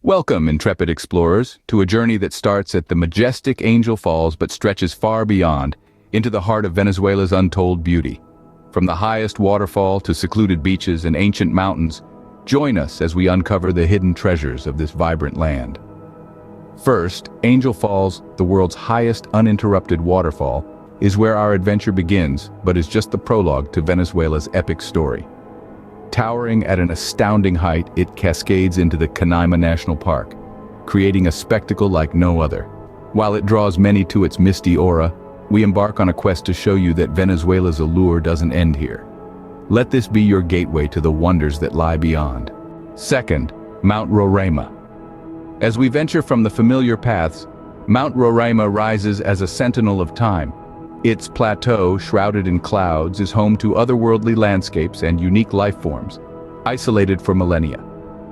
Welcome, intrepid explorers, to a journey that starts at the majestic Angel Falls but stretches far beyond, into the heart of Venezuela's untold beauty. From the highest waterfall to secluded beaches and ancient mountains, join us as we uncover the hidden treasures of this vibrant land. First, Angel Falls, the world's highest uninterrupted waterfall, is where our adventure begins, but is just the prologue to Venezuela's epic story. Towering at an astounding height, it cascades into the Canaima National Park, creating a spectacle like no other. While it draws many to its misty aura, we embark on a quest to show you that Venezuela's allure doesn't end here. Let this be your gateway to the wonders that lie beyond. Second, Mount Roraima. As we venture from the familiar paths, Mount Roraima rises as a sentinel of time. Its plateau, shrouded in clouds, is home to otherworldly landscapes and unique life forms, isolated for millennia.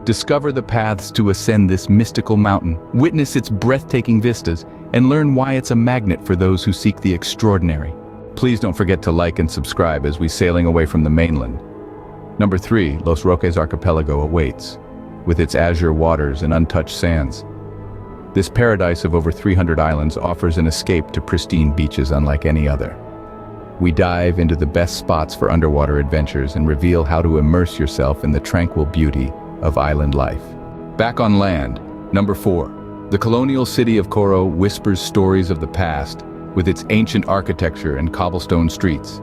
Discover the paths to ascend this mystical mountain, witness its breathtaking vistas, and learn why it's a magnet for those who seek the extraordinary. Please don't forget to like and subscribe as we're sailing away from the mainland. Number 3, Los Roques Archipelago awaits, with its azure waters and untouched sands. This paradise of over 300 islands offers an escape to pristine beaches unlike any other. We dive into the best spots for underwater adventures and reveal how to immerse yourself in the tranquil beauty of island life. Back on land, number 4, the colonial city of Coro whispers stories of the past, with its ancient architecture and cobblestone streets.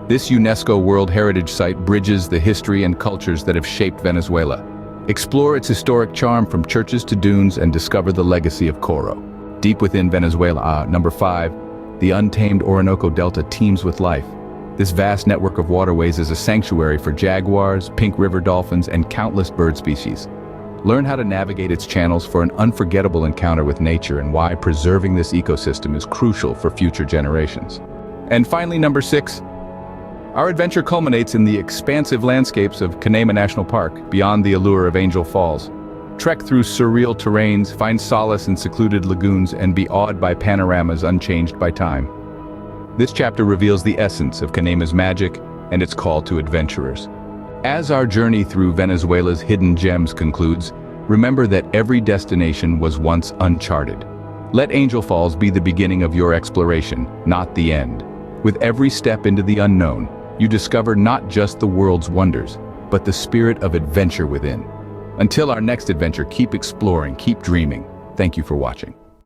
This UNESCO World Heritage site bridges the history and cultures that have shaped Venezuela. Explore its historic charm from churches to dunes and discover the legacy of Coro. Deep within Venezuela, number 5, the untamed Orinoco Delta teems with life. This vast network of waterways is a sanctuary for jaguars, pink river dolphins, and countless bird species. Learn how to navigate its channels for an unforgettable encounter with nature and why preserving this ecosystem is crucial for future generations. And finally, number 6, our adventure culminates in the expansive landscapes of Canaima National Park, beyond the allure of Angel Falls. Trek through surreal terrains, find solace in secluded lagoons, and be awed by panoramas unchanged by time. This chapter reveals the essence of Canaima's magic and its call to adventurers. As our journey through Venezuela's hidden gems concludes, remember that every destination was once uncharted. Let Angel Falls be the beginning of your exploration, not the end. With every step into the unknown, you discover not just the world's wonders, but the spirit of adventure within. Until our next adventure, keep exploring, keep dreaming. Thank you for watching.